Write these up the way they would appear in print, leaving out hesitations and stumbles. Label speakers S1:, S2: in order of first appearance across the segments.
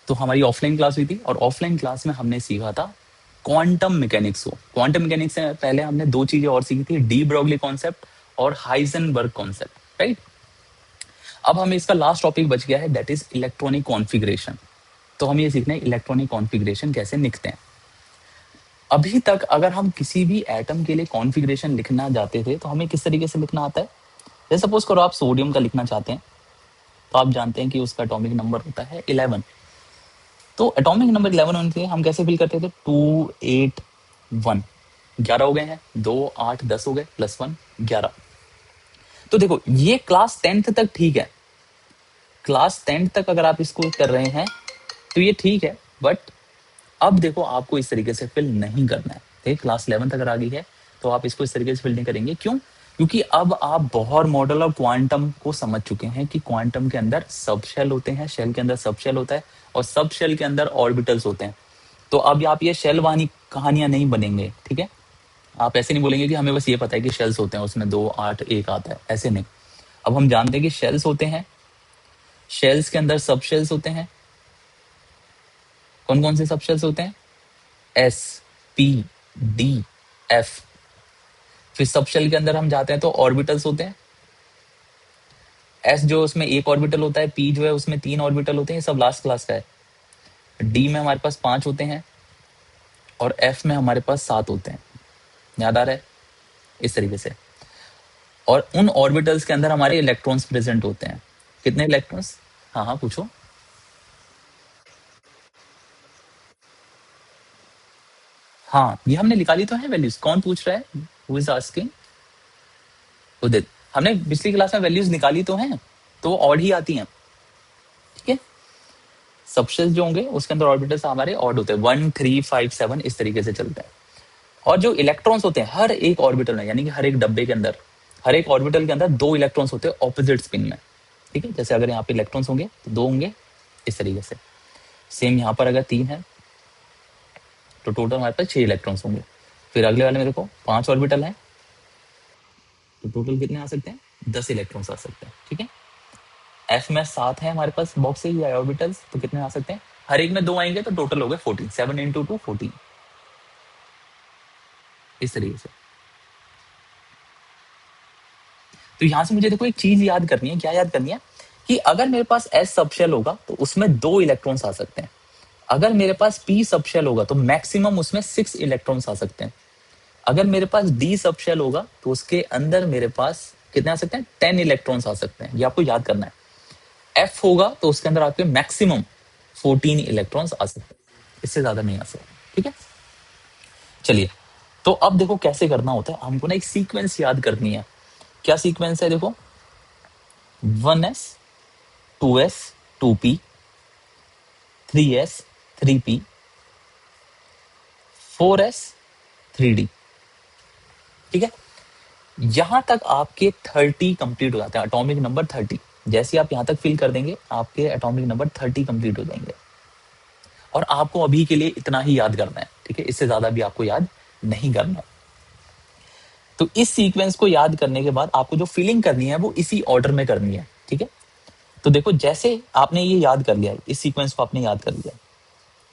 S1: तो हमारी offline class हुई थी और ऑफलाइन क्लास में हमने सीखा था क्वांटम मैकेनिक्स को। क्वांटम मैकेनिक्स से पहले हमने दो चीजें और सीखी थी, डी ब्रॉगली कॉन्सेप्ट और हाइजेनबर्ग कॉन्सेप्ट, राइट। अब हमें इसका लास्ट टॉपिक बच गया है, दैट इज इलेक्ट्रॉनिक कॉन्फ़िगरेशन। तो हम ये सीखना है इलेक्ट्रॉनिक कॉन्फ़िगरेशन कैसे लिखते हैं। अभी तक अगर हम किसी भी एटम के लिए कॉन्फ़िगरेशन लिखना जाते थे तो हमें किस तरीके से लिखना आता है। जैसे सपोज करो आप सोडियम का लिखना चाहते हैं, तो आप जानते हैं कि उसका एटॉमिक नंबर होता है 11। तो एटॉमिक नंबर 11 होने से हम कैसे फिल करते थे, 2 8 1, 11 हो गए हैं, 2 8 10 हो गए, +1 11। तो देखो ये क्लास 10th तक ठीक है, क्लास 10th तक अगर आप इसको कर रहे हैं तो ये ठीक है, बट अब देखो आपको इस तरीके से फिल नहीं करना है। ठीक, क्लास 11th अगर आ गई है तो आप इसको इस तरीके से फिल नहीं करेंगे। क्यों? क्योंकि अब आप बोहर मॉडल और क्वांटम को समझ चुके हैं कि क्वांटम के अंदर सब शेल होते हैं, शेल के अंदर सब शेल होता है और सब शेल के अंदर ऑर्बिटल्स होते हैं। तो अब आप ये शेल वाली कहानियां नहीं बनेंगे, ठीक है। आप ऐसे नहीं बोलेंगे कि हमें बस ये पता है कि शेल्स होते हैं, उसमें 2 8 1 आता है, ऐसे नहीं। अब हम जानते हैं कि शेल्स होते हैं, शेल्स के अंदर सब शेल्स होते हैं। कौन कौन से सब शेल्स होते हैं? S, P, D, F. फिर सब शेल के अंदर हम जाते हैं तो ऑर्बिटल्स होते हैं। एस जो उसमें एक ऑर्बिटल होता है, पी जो है उसमें 3 ऑर्बिटल होते हैं, ये सब लास्ट क्लास का है। डी में हमारे पास 5 होते हैं और एफ में हमारे पास 7 होते हैं। याद आ रहा है? इस तरीके से। और उन ऑर्बिटल्स के अंदर हमारे इलेक्ट्रॉन्स प्रेजेंट होते हैं। कितने इलेक्ट्रॉन्स? हाँ हाँ पूछो। हाँ, ये हमने निकाली तो है वैल्यूज। कौन पूछ रहा है? Who is asking? उदित। हमने पिछली क्लास में वैल्यूज निकाली तो हैं, तो वो ऑड ही आती हैं, ठीक है। सबशेल्स जो होंगे उसके अंदर ऑर्बिटल्स हमारे ऑड होते हैं, 1 3 5 7 इस तरीके से चलता है। और जो इलेक्ट्रॉन्स होते हैं हर एक ऑर्बिटल में, यानी कि हर एक डब्बे के अंदर, हर एक ऑर्बिटल के अंदर 2 इलेक्ट्रॉन्स होते हैं ऑपोजिट स्पिन में, ठीक है। जैसे अगर यहाँ पे इलेक्ट्रॉन्स होंगे तो 2 होंगे इस तरीके से। सेम यहाँ पर अगर 3 है तो टोटल हमारे पास 6 इलेक्ट्रॉन्स होंगे। फिर अगले वाले में देखो 5 ऑर्बिटल है, तो टोटल कितने आ सकते हैं? 10 इलेक्ट्रॉन्स आ सकते हैं, ठीक है। एफ में 7 है हमारे पास बॉक्स या ऑर्बिटल्स, तो कितने आ सकते हैं? हर एक में 2 आएंगे तो टोटल हो गए 14, 7 इंटू 2 14, इस तरीके से। तो यहां से मुझे देखो एक चीज याद करनी है। क्या याद करनी है? कि अगर मेरे पास एस सबशेल होगा तो उसमें 2 इलेक्ट्रॉन्स आ सकते हैं। अगर मेरे पास पी सबशेल होगा तो मैक्सिमम उसमें 6 इलेक्ट्रॉन्स आ सकते हैं। अगर मेरे पास डी सबशेल होगा तो उसके अंदर मेरे पास कितने आ सकते हैं? 10 इलेक्ट्रॉन्स आ सकते हैं। ये आपको याद करना है। एफ होगा तो उसके अंदर आपके मैक्सिमम 14 इलेक्ट्रॉन्स आ सकते हैं, इससे ज्यादा नहीं आ सकते, ठीक है। चलिए, तो अब देखो कैसे करना होता है। हमको ना एक सीक्वेंस याद करनी है। क्या सीक्वेंस है? देखो 1s 2s 2p 3s 3p 4s 3d, ठीक है। यहां तक आपके 30 कंप्लीट हो जाते हैं, एटॉमिक नंबर 30। जैसे आप यहां तक फिल कर देंगे आपके एटॉमिक नंबर 30 कंप्लीट हो जाएंगे। और आपको अभी के लिए इतना ही याद करना है, ठीक है। इससे ज्यादा भी आपको याद नहीं करना है। तो इस सीक्वेंस को याद करने के बाद आपको जो फिलिंग करनी है वो इसी ऑर्डर में करनी है, ठीक है। तो देखो जैसे आपने ये याद कर लिया, इस सीक्वेंस को आपने याद कर लिया,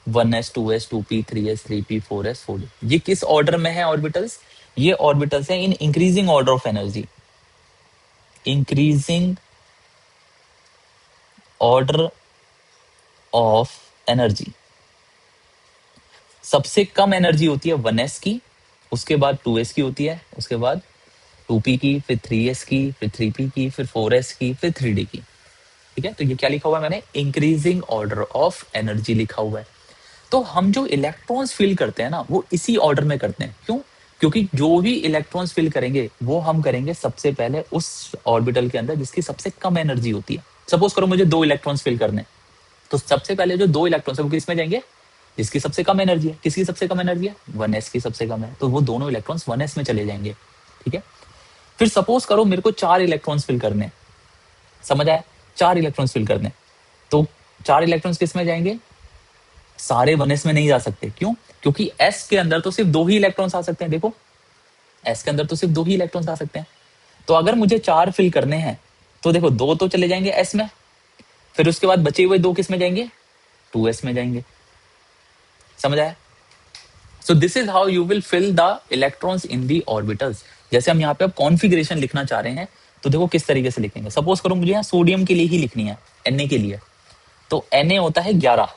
S1: 1s 2s 2p 3s 3p 4s 4d, ये किस ऑर्डर में है ऑर्बिटल्स? ये ऑर्बिटल्स हैं in increasing order of energy, increasing order of energy. सबसे कम एनर्जी होती है 1s की, उसके बाद 2s की होती है, उसके बाद 2p की, फिर 3s की, फिर 3p की, फिर 4s की, फिर 3d की, ठीक है। तो ये क्या लिखा हुआ है मैंने? इंक्रीजिंग ऑर्डर ऑफ एनर्जी लिखा हुआ है। तो हम जो इलेक्ट्रॉन्स फिल करते हैं ना वो इसी ऑर्डर में करते हैं। क्यों? क्योंकि जो भी इलेक्ट्रॉन्स फिल करेंगे वो हम करेंगे सबसे पहले उस ऑर्बिटल के अंदर जिसकी सबसे कम एनर्जी होती है। सपोज करो मुझे 2 इलेक्ट्रॉन्स फिल करने, तो सबसे पहले जो 2 इलेक्ट्रॉन्स है वो किसमें जाएंगे? जिसकी सबसे कम एनर्जी है। किसकी सबसे कम एनर्जी है? 1s की सबसे कम है, तो वो दोनों इलेक्ट्रॉन्स 1s में चले जाएंगे, ठीक है। फिर सपोज करो मेरे को 4 इलेक्ट्रॉन्स फिल करने, समझ आया? 4 इलेक्ट्रॉन्स फिल करने, तो 4 इलेक्ट्रॉन्स किस में जाएंगे? सारे 1s में नहीं जा सकते। क्यों? क्योंकि s के अंदर तो सिर्फ 2 ही इलेक्ट्रॉन्स आ सकते हैं। देखो s के अंदर तो सिर्फ 2 ही इलेक्ट्रॉन्स आ सकते हैं। तो अगर मुझे 4 फिल करने हैं तो देखो 2 तो चले जाएंगे s में, फिर उसके बाद बचे हुए 2 किस में जाएंगे? 2s में जाएंगे। समझ आया? So this is how you will fill the electrons in the orbitals. जैसे हम यहाँ पे अब कॉन्फ़िगरेशन लिखना चाह रहे हैं, तो देखो किस तरीके से लिखेंगे। सपोज करो मुझे यहाँ सोडियम के लिए ही लिखनी है, Na के लिए, तो Na होता है 11।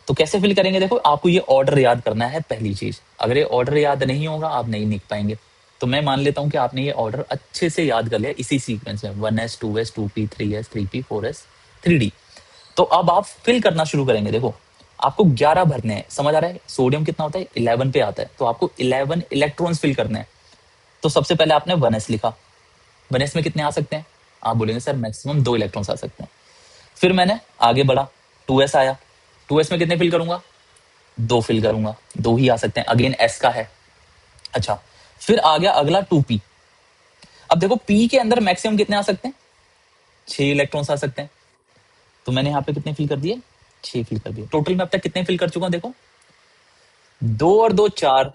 S1: तो कैसे फिल करेंगे? देखो आपको ये ऑर्डर याद करना है पहली चीज। अगर ये ऑर्डर याद नहीं होगा आप नहीं लिख पाएंगे। तो मैं मान लेता हूं कि आपने ये ऑर्डर अच्छे से याद कर लिया इसी सीक्वेंस में, 1s 2s 2p 3s 3p 4s 3d। तो अब आप फिल करना शुरू करेंगे। देखो आपको 11 भरने हैं, समझ आ रहा है? सोडियम कितना होता है? 11 पे आता है, तो आपको 11 इलेक्ट्रॉन्स फिल करने हैं। तो सबसे पहले आपने 1s लिखा। 1s में कितने आ सकते हैं? आप बोलेंगे सर मैक्सिमम 2 इलेक्ट्रॉन्स आ सकते हैं। फिर मैंने आगे बढ़ा, 2s आया। 2s में कितने फिल करूंगा? 2 फिल करूंगा, 2 ही आ सकते हैं, अगेन s का है। अच्छा, फिर आ गया अगला 2p। अब देखो p के अंदर मैक्सिमम कितने आ सकते हैं? 6 इलेक्ट्रॉन्स आ सकते हैं। तो मैंने यहाँ पे कितने फिल कर दिए? 6 फिल कर दिए। टोटल में अब तक कितने फिल कर चुका हूं? देखो 2 और 2 4।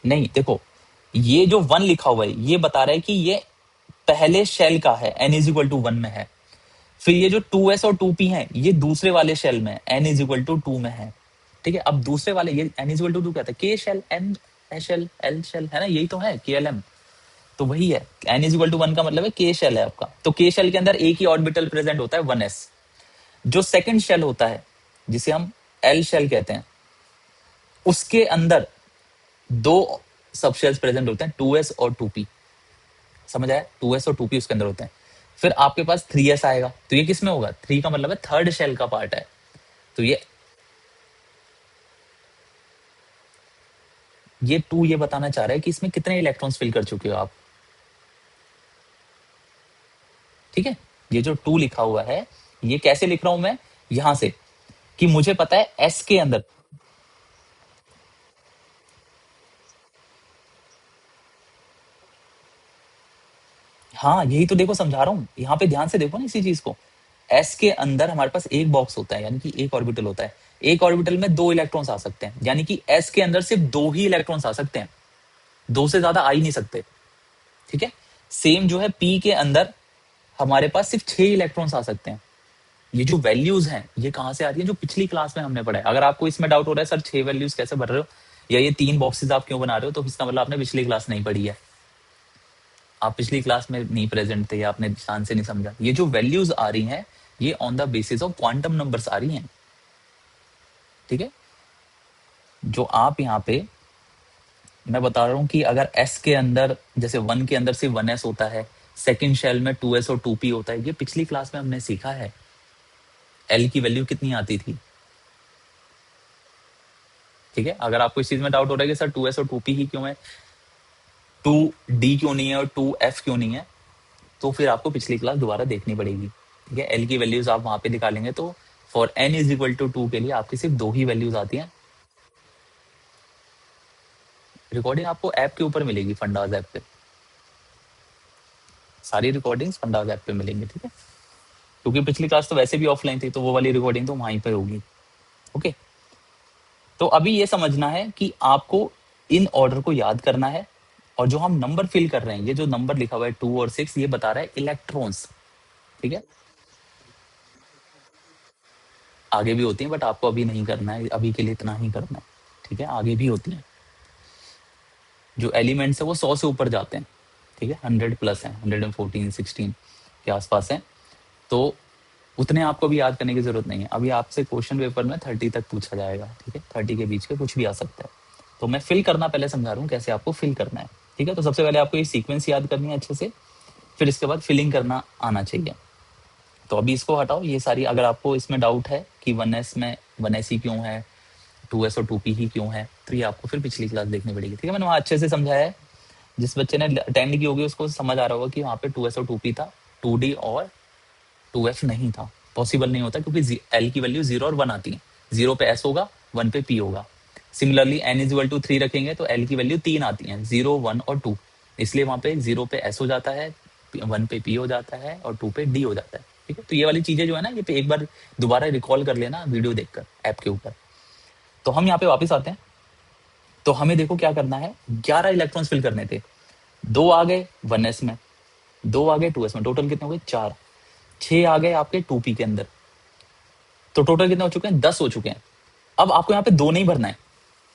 S1: नहीं, देखो ये जो 1 लिखा हुआ है ये बता रहा है कि ये पहले शेल का है, n इज इक्वल टू 1 में है। फिर ये जो 2s और 2p है ये दूसरे वाले शेल में, n इज इक्वल टू 2 में है। ठीक है, अब दूसरे वाले ये n इज इक्वल टू 2 कहता है, k shell n shell l shell है ना, यही तो है KLM। तो वही है, n इज इक्वल टू 1 का मतलब है k शेल है आपका। तो k शेल के अंदर एक ही ऑर्बिटल प्रेजेंट होता है 1s। जो सेकंड शेल होता है जिसे हम l शेल कहते हैं, उसके अंदर 2 सब शेल्स प्रेजेंट होते हैं, 2s और 2p। समझ आया? 2s और 2p उसके अंदर होते हैं। फिर आपके पास 3s आएगा, तो ये किस में होगा? 3 का मतलब है थर्ड शेल का पार्ट है। तो ये 2 ये बताना चाह रहा है कि इसमें कितने इलेक्ट्रॉन्स फिल कर चुके हो आप। ठीक है, ये जो 2 लिखा हुआ है ये कैसे लिख रहा हूं मैं? यहां से कि मुझे पता है s के अंदर, हाँ यही तो देखो समझा रहा हूं, यहाँ पे ध्यान से देखो ना इसी चीज को। s के अंदर हमारे पास एक बॉक्स होता है, यानी कि एक ऑर्बिटल होता है। एक ऑर्बिटल में 2 इलेक्ट्रॉन्स आ सकते हैं, यानी कि s के अंदर सिर्फ 2 ही इलेक्ट्रॉन्स आ सकते हैं, 2 से ज्यादा आ ही नहीं सकते। ठीक है, सेम जो है p के अंदर हमारे पास सिर्फ 6 इलेक्ट्रॉन्स आ सकते हैं। ये जो वैल्यूज हैं ये कहां से आती है? जो पिछली क्लास में हमने पढ़ा है। अगर आपको इसमें डाउट हो रहा है सर 6 वैल्यूज कैसे भर रहे हो या ये 3 बॉक्सेस आप क्यों बना रहे हो, तो इसका मतलब आपने पिछली क्लास नहीं पढ़ी है, आप पिछली क्लास में नहीं प्रेजेंट थे या आपने ध्यान से नहीं समझा। ये जो वैल्यूज आ रही हैं ये on the basis of quantum numbers आ रही हैं। ठीक है, जो आप यहाँ पे मैं बता रहा हूँ कि अगर s के अंदर जैसे 1 के अंदर सिर्फ 1s होता है, सेकंड शेल में 2s और 2p होता है, ये पिछली क्लास में हमने सीखा है। l की वैल्यू कितनी आती थी? ठीक है, अगर आपको इस चीज में डाउट हो रहा है कि सर 2s और 2p ही क्यों है, 2d क्यों नहीं है और 2f क्यों नहीं है, तो फिर आपको पिछली क्लास दोबारा देखनी पड़ेगी। ठीक है, एल की वैल्यूज आप वहां पे निकालेंगे तो for n is equal to 2 के लिए आपकी सिर्फ 2 ही वैल्यूज आती हैं। रिकॉर्डिंग आपको ऐप के ऊपर मिलेगी, फंडाज ऐप पे, सारी रिकॉर्डिंग्स फंडाज ऐप पे मिलेंगी। ठीक है, क्योंकि पिछली क्लास तो वैसे भी ऑफलाइन थी, तो वो वाली रिकॉर्डिंग तो वहीं पे होगी। ओके, तो अभी ये समझना है कि आपको इन ऑर्डर को याद करना है, और जो हम नंबर फिल कर रहे हैं, ये जो नंबर लिखा हुआ है 2 और 6 ये बता रहा है इलेक्ट्रॉन्स। ठीक है, आगे भी होती हैं बट आपको अभी नहीं करना है, अभी के लिए इतना ही करना है। ठीक है, आगे भी होती हैं। जो एलिमेंट्स है वो 100 से ऊपर जाते हैं। ठीक है, 100 प्लस है, 114 16 के आसपास है। तो उतने आपको भी याद करने की जरूरत नहीं है। अभी आपसे क्वेश्चन पेपर में 30 तक पूछा जाएगा। ठीक है, 30 के बीच के कुछ भी आ सकता है। तो मैं फिल करना पहले समझा रहा हूँ कैसे आपको फिल करना है। ठीक है, तो सबसे पहले आपको ये सीक्वेंस याद करनी है अच्छे से, फिर इसके बाद फिलिंग करना आना चाहिए। तो अभी इसको हटाओ, ये सारी अगर आपको इसमें डाउट है कि 1s में 1s ही क्यों है, 2s और 2p ही क्यों है, तो ये आपको फिर पिछली क्लास देखनी पड़ेगी। ठीक है, मैंने वहाँ अच्छे से समझाया है। जिस बच्चे ने अटेंड की होगी उसको समझ आ रहा होगा कि वहाँ पे 2s और 2p था, 2d और 2f नहीं था। पॉसिबल नहीं होता क्योंकि l की वैल्यू 0 और 1 आती है। 0 पे s होगा, 1 पे p होगा। Similarly n is equal to 3 रखेंगे तो l की वैल्यू 3 आती है, 0 1 और 2। इसलिए वहां पे 0 पे s हो जाता है, 1 पे p हो जाता है और 2 पे d हो जाता है। ठीक है, तो ये वाली चीजें जो है ना ये पे एक बार दोबारा रिकॉल कर लेना वीडियो देखकर ऐप के ऊपर। तो हम यहाँ पे वापस आते हैं। तो हमें देखो क्या करना है, 11 इलेक्ट्रॉन्स फिल करने थे। दो आ गए 1s में, दो आ गए 2s में, टोटल कितने हो गए 4, 6 आ गए आपके 2p के अंदर, तो टोटल कितने हो चुके हैं 10 हो चुके हैं। अब आपको यहाँ पे दो नहीं भरना है,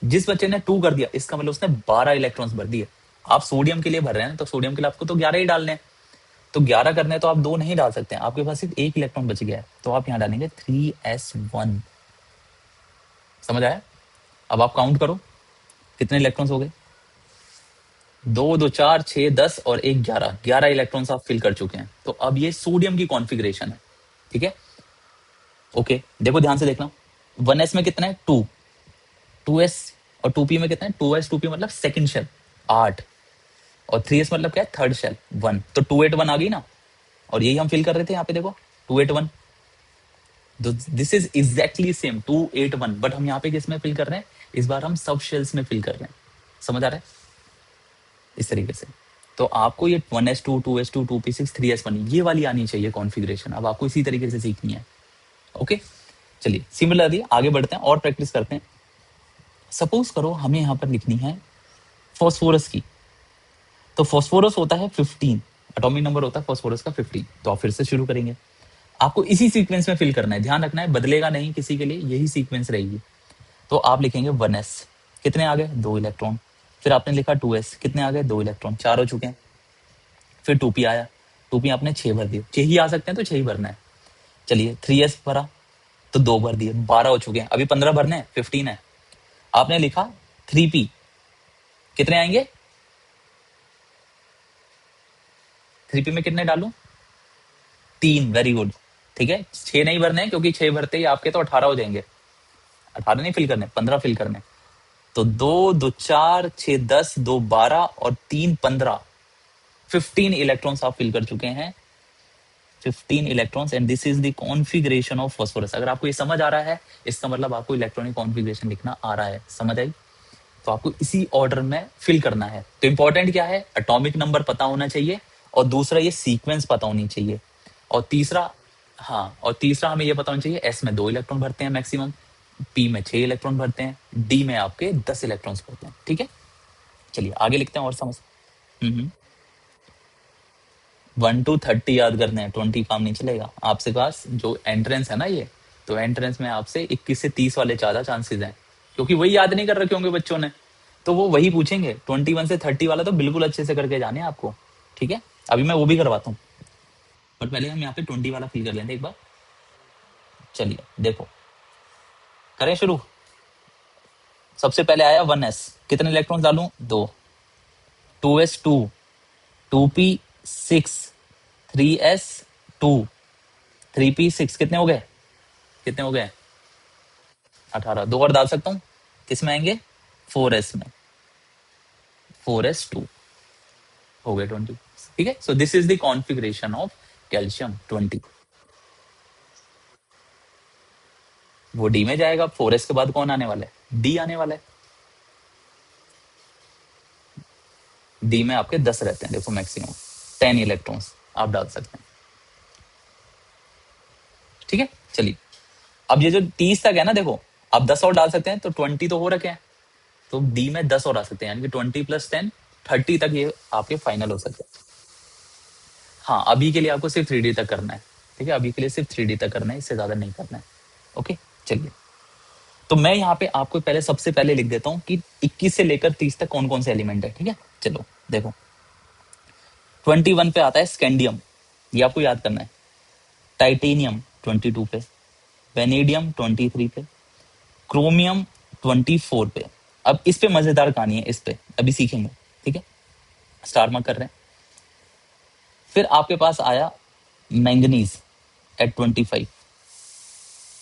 S1: जिस बच्चे ने 2 कर दिया इसका मतलब उसने 12 इलेक्ट्रॉन्स भर दिए। आप सोडियम के लिए भर रहे हैं तो सोडियम के लिए आपको तो 11 ही डालने हैं, तो 11 करने हैं तो आप दो नहीं डाल सकते हैं, आपके पास सिर्फ एक इलेक्ट्रॉन बच गया है, तो आप यहाँ डालेंगे 3s1। समझ आया? अब आप काउंट करो कितने इलेक्ट्रॉन्स हो गए, दो दो चार 6 10 और एक 11, 11 इलेक्ट्रॉन्स आप फिल कर चुके हैं। तो अब ये सोडियम की कॉन्फ़िगरेशन है, ठीक है। ओके, देखो ध्यान से देखना, 1s में कितना है 2, 2s और 2p में कितना है 2s 2p मतलब सेकंड शेल 8, और 3s मतलब क्या है थर्ड शेल 1, तो 281 आ गई ना, और यही हम फिल कर रहे थे यहाँ पे देखो 281, this is exactly same 281, but हम यहाँ पे किस में फिल कर रहे हैं, इस बार हम सब शेल्स में फिल कर रहे हैं। समझ आ रहा है? इस तरीके से तो आपको ये 1s2 2s2 2p6 3s1 ये वाली आनी चाहिए कॉन्फ़िगरेशन, अब आपको इसी तरीके से सीखनी है। ओके, चलिए सिमिलरली आगे बढ़ते हैं और प्रैक्टिस करते हैं। सपोज करो हमें यहाँ पर लिखनी है फॉस्फोरस की, तो फॉस्फोरस होता है 15, एटॉमिक नंबर होता है फॉस्फोरस का 15, तो आप फिर से शुरू करेंगे, आपको इसी सीक्वेंस में फिल करना है, ध्यान रखना है बदलेगा नहीं किसी के लिए, यही सीक्वेंस रहेगी। तो आप लिखेंगे 1s, कितने आ गए 2 इलेक्ट्रॉन, फिर आपने लिखा 2s, कितने आ गए 2 इलेक्ट्रॉन, 4 हो चुके हैं। फिर 2p आया, 2p आपने 6 भर दिए, 6 ही आ सकते हैं तो 6 ही भरना है। चलिए 3s भरा तो 2 भर दिए, 12 हो चुके हैं, अभी 15 भरने हैं, 15 है। आपने लिखा 3p, कितने आएंगे 3p में कितने डालू 3, वेरी गुड, ठीक है। 6 नहीं भरने हैं क्योंकि 6 भरते ही आपके तो 18 हो जाएंगे, 18 नहीं फिल करने 15 फिल करने, तो 2 2 4 6 10 2 12 और 3 15, 15 इलेक्ट्रॉन्स आप फिल कर चुके हैं, 15 electrons, and this is the configuration of phosphorus. अगर आपको ये समझ आ रहा है इसका मतलब आपको इलेक्ट्रॉनिक कॉन्फ़िगरेशन लिखना आ रहा है, समझ आई? तो आपको इसी ऑर्डर में फिल करना है। तो इंपॉर्टेंट क्या है, एटॉमिक नंबर पता होना चाहिए, और दूसरा ये सीक्वेंस पता होनी चाहिए, और तीसरा, हाँ, और तीसरा हमें ये पता होना चाहिए एस में 2 इलेक्ट्रॉन भरते हैं मैक्सिमम, पी में 6 इलेक्ट्रॉन भरते हैं, डी में आपके 10 इलेक्ट्रॉन्स भरते हैं, ठीक है। चलिए आगे लिखते हैं और समझ। 1 to 30 याद करने हैं, 20 काम नहीं चलेगा आपसे पास, जो एंट्रेंस है ना ये, तो एंट्रेंस में आपसे 21 से 30 वाले ज्यादा चांसेस हैं, क्योंकि वही याद नहीं कर रखे होंगे बच्चों ने, तो वो वही पूछेंगे, 21 से 30 वाला तो बिल्कुल अच्छे से करके जाने आपको, ठीक है। अभी मैं वो भी करवाता हूँ, बट पहले हम यहाँ पे 20 वाला फिल कर लेते हैं एक बार। चलिए देखो, करें शुरू। सबसे पहले आया 1s, कितने इलेक्ट्रॉन डालूं 2, 2s 2, 2p 6, 3s 2, 3p 6, कितने हो गए, कितने हो गए 18, दो और डाल सकता हूँ, किस में आएंगे 4s में, 4s2 हो गए 20, ठीक है। सो this is the configuration of calcium 20। वो डी में जाएगा, 4s के बाद कौन आने वाला है, डी आने वाला है, डी में आपके 10 रहते हैं, देखो मैक्सिमम 10 इलेक्ट्रॉन्स आप डाल सकते हैं, ठीक है। चलिए अब ये जो 30 तक है ना, देखो आप 10 और डाल सकते हैं, तो 20 तो हो रखे हैं, तो डी में 10 और आ सकते हैं, यानी कि 20 + 10 30 तक ये आपके फाइनल हो सकते हैं। हाँ, अभी के लिए आपको सिर्फ 3D तक करना है, ठीक है, अभी के लिए सिर्फ 3D तक करना है, इससे ज्यादा नहीं करना है। ओके, चलिए, तो मैं यहाँ पे आपको पहले सबसे पहले लिख देता हूँ कि 21 से लेकर 30 तक कौन कौन से एलिमेंट है, ठीक है। चलो देखो, 21 पे आता है स्कैंडियम, ये आपको याद करना है, टाइटेनियम 22 पे, वेनेडियम 23 पे, क्रोमियम 24 पे। अब इस पे मजेदार कहानी है, इस पे अभी सीखेंगे, ठीक है, स्टार मार्क कर रहे हैं। फिर आपके पास आया मैंगनीज एट 25,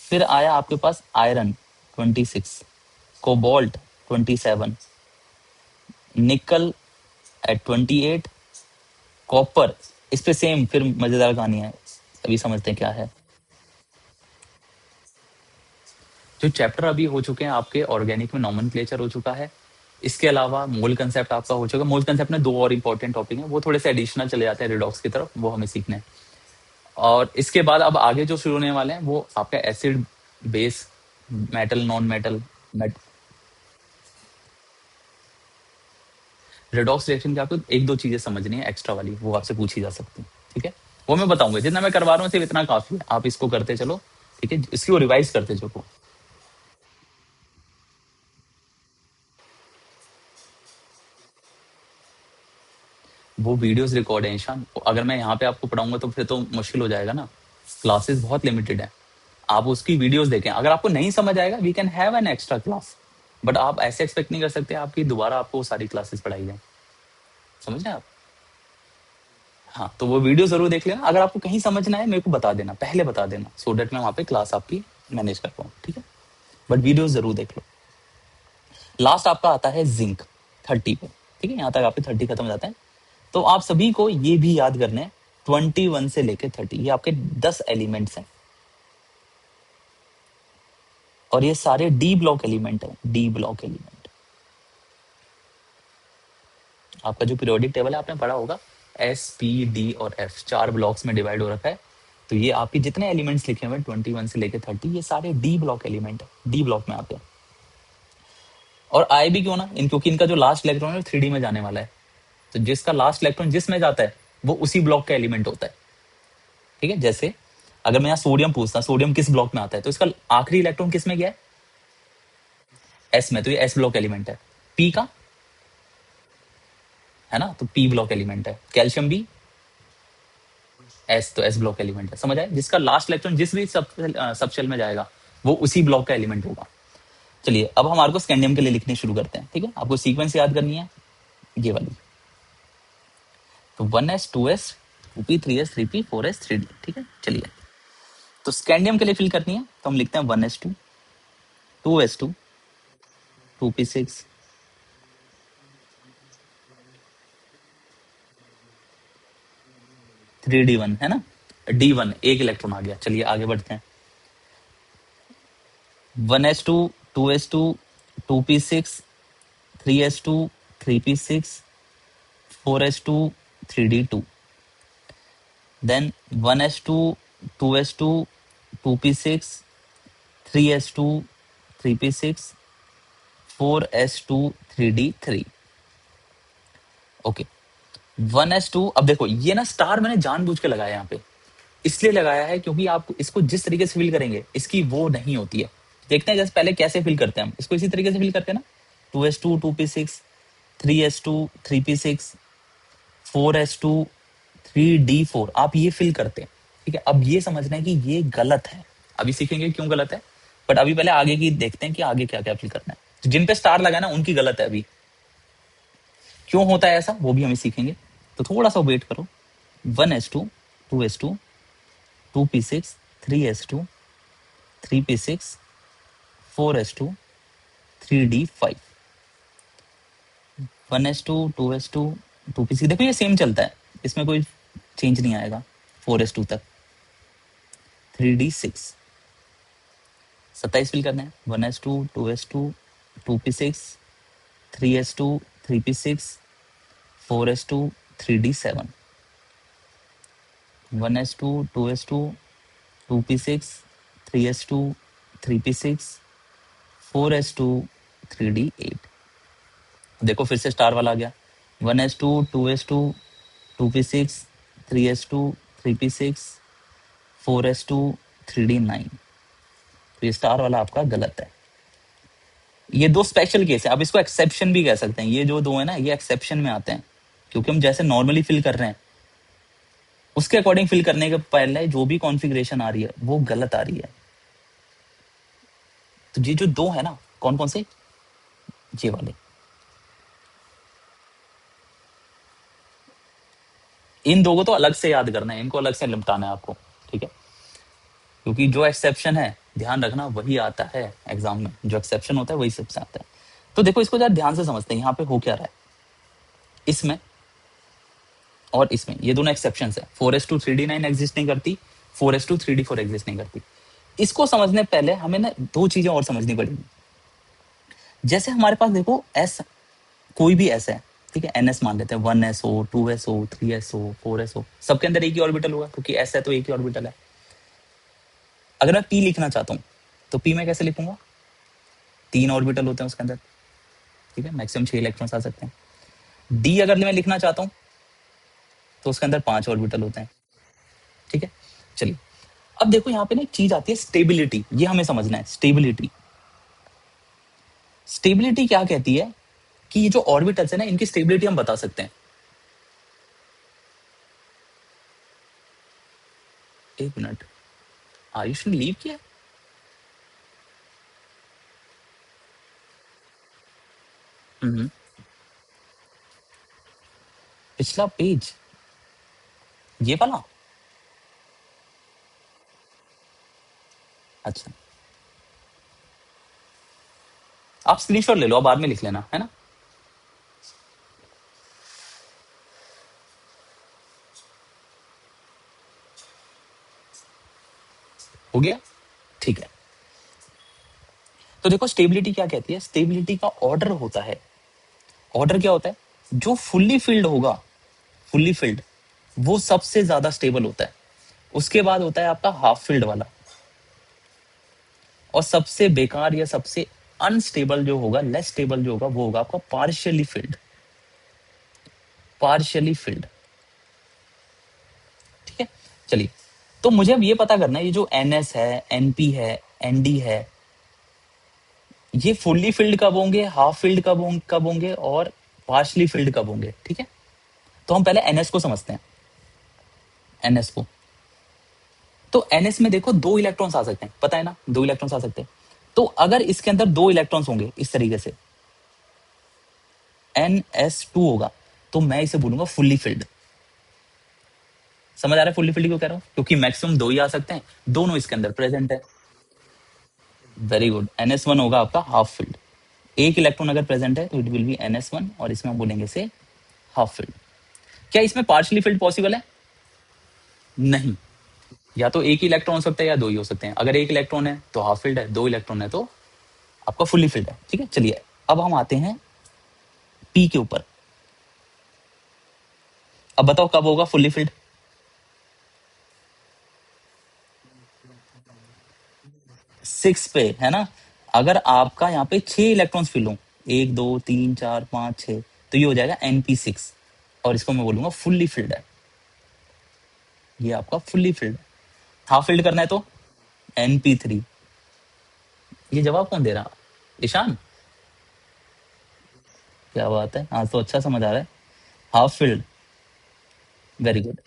S1: फिर आया आपके पास आयरन 26, कोबाल्ट 27, निकल एट 28, कॉपर, इस पे सेम फिर मजेदार कहानी है, अभी समझते हैं क्या है। जो चैप्टर अभी हो चुके हैं आपके ऑर्गेनिक में, नॉमेनक्लेचर हो चुका है, इसके अलावा मोल कंसेप्ट आपका हो चुका है। मोल कंसेप्ट में दो और इंपॉर्टेंट टॉपिक हैं, वो थोड़े से एडिशनल चले जाते हैं रिडॉक्स की तरफ, वो हमें सीखने हैं। और इसके बाद अब आगे जो शुरू होने वाले हैं वो आपका acid base, metal non metal, redox reaction की आपको एक दो चीजें समझनी है एक्स्ट्रा वाली, वो आपसे पूछी जा सकती है, ठीक है, वो मैं बताऊंगा। जितना मैं करवा रहा हूँ सिर्फ इतना काफी है, आप इसको करते चलो, ठीक है, इसको रिवाइज करते चलो। वो वीडियोस रिकॉर्ड है ईशान, अगर मैं यहाँ पे आपको पढ़ाऊंगा तो फिर तो मुश्किल हो जाएगा ना, क्लासेस बहुत लिमिटेड है। आप उसकी वीडियोस देखें, अगर आपको नहीं समझ आएगा we can have an extra class, but आप ऐसे एक्सपेक्ट नहीं कर सकते आपकी दोबारा आपको वो सारी क्लासेस पढ़ाई जाए, समझ रहे हैं आप? हाँ, तो वो वीडियो जरूर देख लेना, अगर आपको कहीं समझना है मेरे को बता देना, पहले बता देना, सो डेट मैं वहाँ पे क्लास आपकी मैनेज कर पाऊँ, ठीक है, बट वीडियो जरूर देख लो। लास्ट आपका आता है जिंक 30 पे, ठीक है, यहाँ तक आपके 30 खत्म हो जाते हैं। तो आप सभी को ये भी याद करने हैं 21 से लेके 30, ये आपके 10 एलिमेंट्स हैं, और ये सारे डी ब्लॉक एलिमेंट है, डी ब्लॉक एलिमेंट। आपका जो पीरियोडिक टेबल है आपने पढ़ा होगा, एस पी डी और एफ 4 ब्लॉक्स में डिवाइड हो रखा है। तो ये आपके जितने एलिमेंट्स लिखे हुए 21 से लेके 30, ये सारे डी ब्लॉक एलिमेंट है, डी ब्लॉक में आते हैं। और आए भी क्यों ना क्योंकि इनका जो लास्ट इलेक्ट्रॉन है 3D में जाने वाला है, तो जिसका लास्ट इलेक्ट्रॉन जिसमें जाता है वो उसी ब्लॉक का एलिमेंट होता है, ठीक है। जैसे अगर मैं यहाँ सोडियम पूछता, सोडियम किस ब्लॉक में आता है, तो इसका आखिरी इलेक्ट्रॉन किस में गया है, एस में, तो ये एस ब्लॉक एलिमेंट है। पी का है ना, तो पी ब्लॉक एलिमेंट है। कैल्शियम भी एस, तो एस ब्लॉक एलिमेंट है, समझ आए, जिसका लास्ट इलेक्ट्रॉन जिस भी सब शेल में जाएगा वो उसी ब्लॉक का एलिमेंट होगा। चलिए अब हमारे को स्कैंडियम के लिए लिखने शुरू करते हैं, ठीक है, आपको सीक्वेंस याद करनी है ये वाली, तो 1s 2s 2p 3s 3p 4s 3d, ठीक है। चलिए तो स्कैंडियम के लिए फिल करनी है, तो हम लिखते हैं 1s2 2s2 2p6 3d1, है ना, d1 एक इलेक्ट्रॉन आ गया। चलिए आगे बढ़ते हैं, 1s2 2s2 2p6 3s2 3p6 4s2 3d2, then 1s2 2s2 2p6 3s2 3p6 4s2 3d3। Okay, 1s2, अब देखो ये ना स्टार मैंने जानबूझ के लगाया यहाँ पे, इसलिए लगाया है क्योंकि आप इसको जिस तरीके से फिल करेंगे इसकी वो नहीं होती है। देखते हैं जैसे पहले कैसे फिल करते हैं हम इसको, इसी तरीके से फिल करते हैं ना, 2s2 2p6 3s2 3p6 4s2 3d4, आप ये फिल करते हैं, ठीक है। अब ये समझना है कि ये गलत है, अभी सीखेंगे क्यों गलत है, बट अभी पहले आगे की देखते हैं कि आगे क्या क्या फिल करना है। तो जिन पे स्टार लगा ना उनकी गलत है, अभी क्यों होता है ऐसा वो भी हमें सीखेंगे, तो थोड़ा सा वेट करो। 1s2 2s2 2p6 3s2 3p6 4s2 3d5, 1s2 2s2 2p6, देखो ये सेम चलता है, इसमें कोई चेंज नहीं आएगा 4s2 तक। 3d6 27 फिल करना है, 1s2 2s2 2p6 3s2 3p6 4s2 3d7, 1s2 2s2 2p6 3s2 3p6 4s2 3d8। देखो फिर से स्टार वाला आ गया, 1s2 2s2 2p6 3s2 3p6 4s2 3d9, तो ये स्टार वाला आपका गलत है। ये दो स्पेशल केस है, अब इसको एक्सेप्शन भी कह सकते हैं, ये जो दो है ना ये एक्सेप्शन में आते हैं, क्योंकि हम जैसे नॉर्मली फिल कर रहे हैं उसके अकॉर्डिंग फिल करने के पहले जो भी कॉन्फ़िगरेशन आ रही है वो गलत आ रही है। तो ये जो दो है ना, कौन कौन से, ये वाले, इन दो को तो अलग से याद करना है, इनको अलग से निपटाना है आपको, ठीक है, क्योंकि जो एक्सेप्शन है ध्यान रखना वही आता है एग्जाम में, जो एक्सेप्शन होता है वही सबसे आता है। तो देखो इसको जरा ध्यान से समझते हैं, यहाँ पे हो क्या रहा है, इसमें और इसमें ये दोनों एक्सेप्शन है, 4s2 3d9 एग्जिस्ट नहीं करती, 4s2 3d4 एग्जिस्ट नहीं करती। इसको समझने पहले हमें ना दो चीजें और समझनी पड़ेगी। जैसे हमारे पास देखो एस, कोई भी एस है, ठीक है, एनएस मान लेते हैं, 1s हो 2s हो 3s हो 4s हो, सबके अंदर एक ही ऑर्बिटल होगा क्योंकि एस है तो एक ही ऑर्बिटल है। अगर मैं पी लिखना चाहता हूँ तो पी में कैसे लिखूंगा, 3 ऑर्बिटल होते हैं उसके अंदर, ठीक है, मैक्सिमम 6 इलेक्ट्रॉन्स आ सकते हैं। डी अगर मैं लिखना चाहता हूं तो उसके अंदर 5 ऑर्बिटल होते हैं। ठीक है, चलिए अब देखो यहाँ पे ना एक चीज आती है स्टेबिलिटी, ये हमें समझना है। स्टेबिलिटी, स्टेबिलिटी क्या कहती है कि ये जो ऑर्बिटल्स है ना, इनकी स्टेबिलिटी हम बता सकते हैं। एक मिनट, आयुष ने लीव किया? हम्म, पिछला पेज, ये वाला? अच्छा, आप स्क्रीनशॉट ले लो, आप बाद में लिख लेना, है ना। हो गया, ठीक है। तो देखो स्टेबिलिटी क्या कहती है, स्टेबिलिटी का ऑर्डर होता है। ऑर्डर क्या होता है, जो फुल्ली फिल्ड होगा, फुल्ली फिल्ड, वो सबसे ज्यादा स्टेबल होता है। उसके बाद होता है आपका हाफ फिल्ड वाला, और सबसे बेकार या सबसे अनस्टेबल जो होगा, लेस स्टेबल जो होगा, वो होगा आपका पार्शियली फिल्ड। पार्शियली फिल्ड, ठीक है। चलिए, तो मुझे अब ये पता करना है, ये जो एनएस है, एनपी है, एनडी है, ये फुल्ली फिल्ड कब होंगे, हाफ फिल्ड कब होंगे, और पार्शली फिल्ड कब होंगे। ठीक है, तो हम पहले एनएस को समझते हैं। एनएस को, तो एनएस में देखो 2 इलेक्ट्रॉन्स आ सकते हैं, पता है ना, 2 इलेक्ट्रॉन्स आ सकते हैं। तो अगर इसके अंदर 2 इलेक्ट्रॉन्स होंगे इस तरीके से, NS2 होगा, तो मैं इसे बोलूंगा फुल्ली फिल्ड। समझ आ रहा है फुल्ली फिल्ड क्यों कह रहा हूं, क्योंकि मैक्सिमम 2 ही आ सकते हैं, दोनों इसके अंदर प्रेजेंट है। वेरी गुड, NS1 होगा आपका हाफ फिल्ड। एक इलेक्ट्रॉन अगर प्रेजेंट है तो इट विल बी NS1, और इसमें हम बोलेंगे से हाफ फिल्ड। क्या इसमें पार्शली फिल्ड पॉसिबल है? नहीं, या तो एक ही इलेक्ट्रॉन हो सकता है या 2 ही हो सकते हैं। अगर एक इलेक्ट्रॉन है तो हाफ फिल्ड है, 2 इलेक्ट्रॉन है तो आपका फुल्ली फिल्ड है। ठीक है, चलिए अब हम आते हैं पी के ऊपर। अब बताओ कब होगा फुल्ली फिल्ड? 6 पे, है ना। अगर आपका यहाँ पे 6 इलेक्ट्रॉन्स फिल हो, 1 2 3 4 5 6, तो ये हो जाएगा NP6, और इसको मैं बोलूंगा फुल्ली फिल्ड है। ये आपका फुल्ली फिल्ड है। हाफ फिल्ड करना है तो NP3। ये जवाब कौन दे रहा? ईशान, क्या बात है, आज तो अच्छा समझ आ रहा है। Half filled, very good.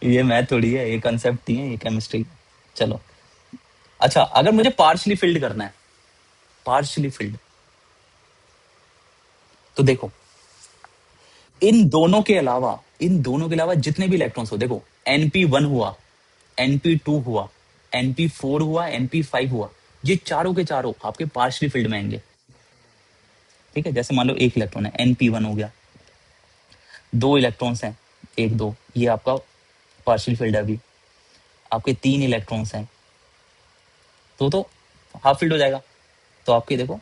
S1: ये मैथ थोड़ी है, ये कंसेप्ट ही है, ये केमिस्ट्री। चलो, अच्छा अगर मुझे पार्शली फिल्ड करना है, पार्शली फिल्ड, तो देखो इन दोनों के अलावा जितने भी इलेक्ट्रॉन्स हो, देखो NP1 हुआ, NP2 हुआ, NP4 हुआ, NP5 हुआ, ये चारों के चारों आपके पार्शली फील्ड में आएंगे। ठीक है, जैसे मान लो एक इलेक्ट्रॉन है, NP1 हो गया, 2 इलेक्ट्रॉन्स हैं, 1 2, ये आपका पार्शियल फील्ड है। अभी आपके 3 इलेक्ट्रॉन्स हैं, तो हाफ फील्ड हो जाएगा। तो आपके देखो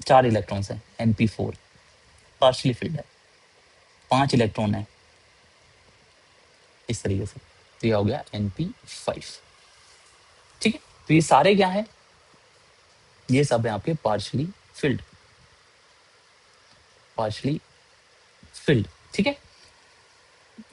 S1: 4 इलेक्ट्रॉन्स हैं, NP4 पार्शियली फील्ड है, 5 इलेक्ट्रॉन है इस तरीके से, तो ये हो गया NP5। ठीक है, तो ये सारे क्या है, ये सब है आपके पार्शियली फिल्ड, पार्शियली फिल्ड। ठीक है,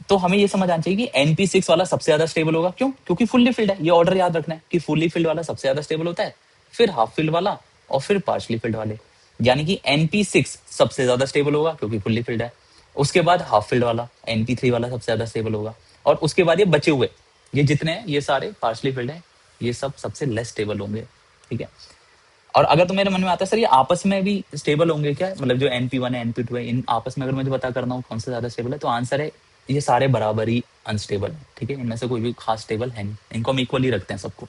S1: तो हमें ये समझ आना चाहिए कि NP6 वाला सबसे ज्यादा स्टेबल होगा। क्यों? क्योंकि फुल्ली फिल्ड है। ये ऑर्डर याद रखना है कि फुल्ली फिल्ड वाला सबसे ज्यादा स्टेबल होता है, फिर हाफ फिल्ड वाला, और फिर पार्शली फिल्ड वाले। यानी कि NP6 सबसे ज्यादा स्टेबल होगा क्योंकि फुल्ली फिल्ड है, उसके बाद हाफ फिल्ड वाला NP3 वाला सबसे ज्यादा स्टेबल होगा, और उसके बाद ये बचे हुए, ये जितने हैं ये सारे पार्शली फिल्ड है, ये सब सबसे लेस स्टेबल होंगे। ठीक है, और अगर तो मेरे मन में आता है सर ये आपस में भी स्टेबल होंगे क्या, मतलब जो NP1 है, NP2 है, इन आपस में अगर मुझे पता करना हो कौन सा ज्यादा स्टेबल है, तो आंसर है ये सारे बराबर ही अनस्टेबल है। ठीक है, इनमें से कोई भी खास स्टेबल है नहीं, इनको हम इक्वली रखते हैं सबको।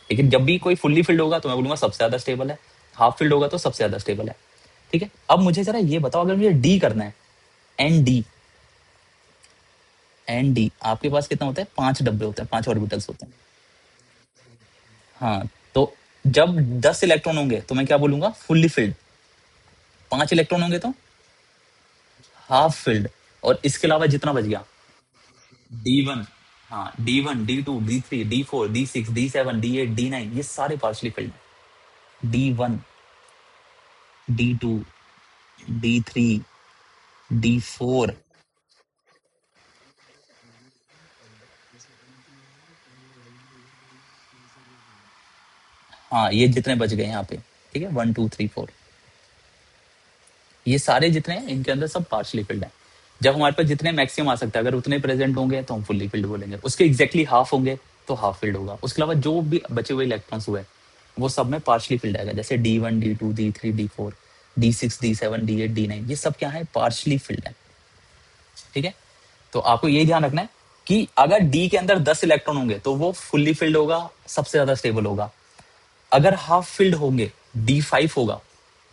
S1: लेकिन जब भी कोई फुल्ली फिल्ड होगा तो मैं बोलूंगा सबसे ज्यादा स्टेबल है, हाफ फिल्ड होगा तो सबसे ज्यादा स्टेबल है। ठीक है, अब मुझे जरा ये बताओ, अगर मुझे डी करना है, ND, ND आपके पास कितना होता है, 5 डब्बे होते हैं, 5 ऑर्बिटल्स होते हैं। हाँ, तो जब 10 इलेक्ट्रॉन होंगे तो मैं क्या बोलूंगा, फुल्ली फिल्ड। 5 इलेक्ट्रॉन होंगे तो हाफ फिल्ड, और इसके अलावा जितना बच गया, D1, हाँ D1 D2 D3 D4 D6 D7 D8 D9, ये सारे partially field. D1 D2 D3, D4। हाँ, ये जितने बच गए यहाँ पे, ठीक है, 1 2 3 4, ये सारे जितने हैं इनके अंदर सब पार्शली फिल्ड है। जब हमारे पास जितने मैक्सिमम आ सकता है, अगर उतने प्रेजेंट होंगे तो हम फुल्ली फिल्ड बोलेंगे, उसके एग्जैक्टली हाफ होंगे तो हाफ फिल्ड होगा। उसके अलावा जो भी बचे हुए इलेक्ट्रॉन्स हुए वो सब में पार्शली फिल्ड आएगा, जैसे D1 D2 D3 D4 D6 D7 D8 D9, ये सब क्या है, पार्शली फिल्ड है। ठीक है, तो आपको ये ध्यान रखना है कि अगर डी के अंदर 10 इलेक्ट्रॉन होंगे तो वो फुल्ली फिल्ड होगा, सबसे ज्यादा स्टेबल होगा। अगर हाफ फिल्ड होंगे, D5 होगा,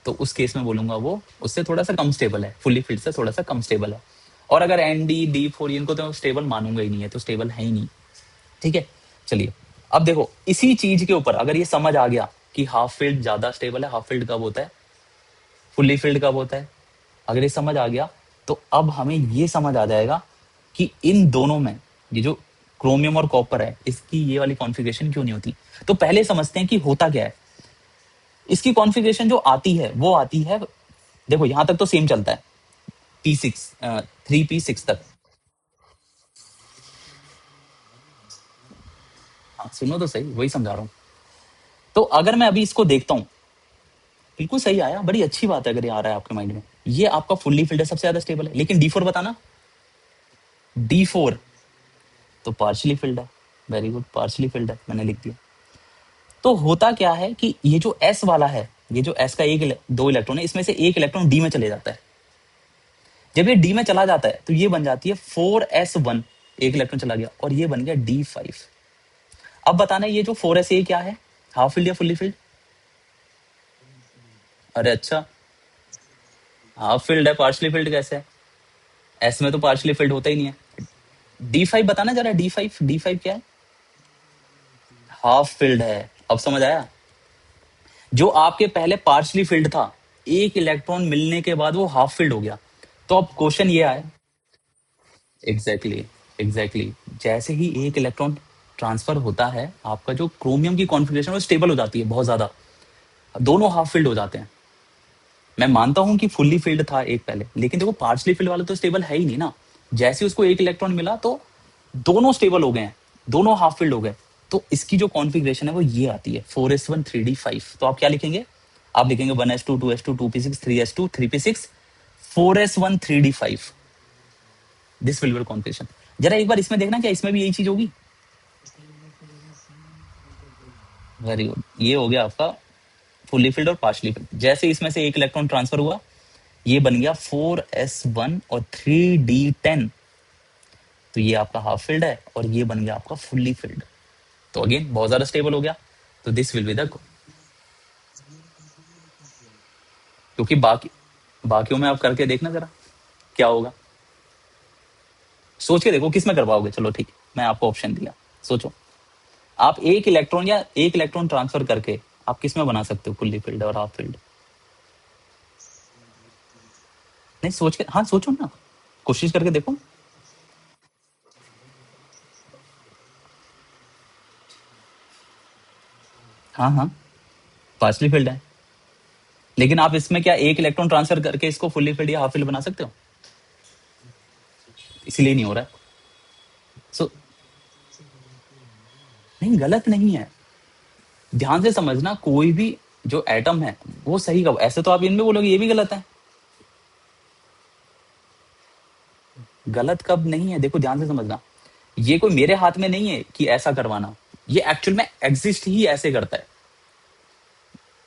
S1: तो उस केस में बोलूंगा वो उससे थोड़ा सा कम स्टेबल है, फुल्ली फिल्ड से थोड़ा सा कम स्टेबल है। और अगर ND D4 इनको तो स्टेबल मानूंगा ही नहीं है, तो स्टेबल है ही नहीं। ठीक है, चलिए अब देखो इसी चीज के ऊपर अगर ये समझ आ गया कि हाफ फील्ड ज्यादा स्टेबल है, हाफ फील्ड कब होता है, फुल्ली फील्ड कब होता है, अगर ये समझ आ गया तो अब हमें ये समझ आ जाएगा कि इन दोनों में ये जो क्रोमियम और कॉपर है इसकी ये वाली कॉन्फ़िगरेशन क्यों नहीं होती। तो पहले समझते हैं कि होता क्या है। इसकी कॉन्फ़िगरेशन जो आती है वो आती है, देखो यहां तक तो सेम चलता है, P6 3P6 तक। हाँ सुनो तो सही, वही समझा रहा हूँ। तो अगर मैं अभी इसको देखता हूँ, बिल्कुल सही आया, बड़ी अच्छी बात है अगर ये आ रहा है आपके माइंड में। ये आपका फुल्ली फिल्ड है, सबसे ज्यादा स्टेबल है, लेकिन D4 बताना। D4 तो पार्शली फिल्ड है। वेरी गुड, पार्शली फिल्ड है, मैंने लिख दिया। तो होता क्या है कि ये जो S वाला है, ये जो S का दो इलेक्ट्रॉन है, इसमें से एक इलेक्ट्रॉन D में चले जाता है। जब ये D में चला जाता है तो ये बन जाती है 4s1, एक इलेक्ट्रॉन चला गया और ये बन गया D5। अब बताना ये जो 4s ये क्या है, हाफ फील्ड या फुल्ली फील्ड। अरे अच्छा, हाफ फील्ड है, पार्शली फील्ड कैसे है, एस में तो पार्शली फिल्ड होता ही नहीं है। D5 बताना जरा, D5 क्या है, हाफ फील्ड है। अब समझ आया, जो आपके पहले पार्शली फिल्ड था, एक इलेक्ट्रॉन मिलने के बाद वो हाफ फिल्ड हो गया। तो अब क्वेश्चन ये आए, एग्जैक्टली एग्जैक्टली, जैसे ही एक इलेक्ट्रॉन ट्रांसफर होता है आपका जो क्रोमियम की कॉन्फ़िगरेशन वो स्टेबल हो जाती है बहुत ज्यादा, दोनों हाफ फिल्ड हो जाते हैं। मैं मानता हूं कि फुल्ली फिल्ड था एक पहले, लेकिन देखो पार्शली फिल्ड वाला तो स्टेबल है ही नहीं ना। जैसे उसको एक इलेक्ट्रॉन मिला तो दोनों स्टेबल हो गए हैं, दोनों हाफ फिल्ड हो गए। तो इसकी जो कॉन्फ़िगरेशन है वो ये आती है 4s1 3d5। तो आप क्या लिखेंगे, आप लिखेंगे 1s2 2s2 2p6 3s2 3p6 4s1 3d5। This will be configuration. जरा एक बार इसमें देखना, क्या इसमें भी यही चीज होगी। वेरी गुड, ये हो गया आपका फुल्ली फिल्ड और पार्शली फिल्ड। जैसे इसमें से एक इलेक्ट्रॉन ट्रांसफर हुआ, ये बन गया 4s1 और 3d10। तो ये आपका हाफ फिल्ड है और ये बन गया आपका फुल्ली फिल्ड। तो अगेन बहुत ज्यादा स्टेबल हो गया। तो दिस विल बी द, क्योंकि बाकियों में आप करके देखना जरा क्या होगा, सोच के देखो किस में कर पाओगे। चलो ठीक, मैं आपको ऑप्शन दिया, सोचो। आप एक इलेक्ट्रॉन ट्रांसफर करके आप किस में बना सकते हो फुल्ली फिल्ड और हाफ फिल्ड। नहीं सोच के, हाँ सोचो ना, कोशिश करके देखो। हाँ हाँ, पार्शली फिल्ड है, लेकिन आप इसमें क्या एक इलेक्ट्रॉन ट्रांसफर करके इसको फुल्ली फिल्ड या हाफ फिल्ड बना सकते हो, इसीलिए नहीं हो रहा है। सो नहीं, गलत नहीं है, ध्यान से समझना, कोई भी जो एटम है वो सही कब, ऐसे तो आप इनमें बोलोगे ये भी गलत है। गलत कब नहीं है, देखो ध्यान से समझना, ये कोई मेरे हाथ में नहीं है कि ऐसा करवाना, ये एक्चुअल में एग्जिस्ट ही ऐसे करता है।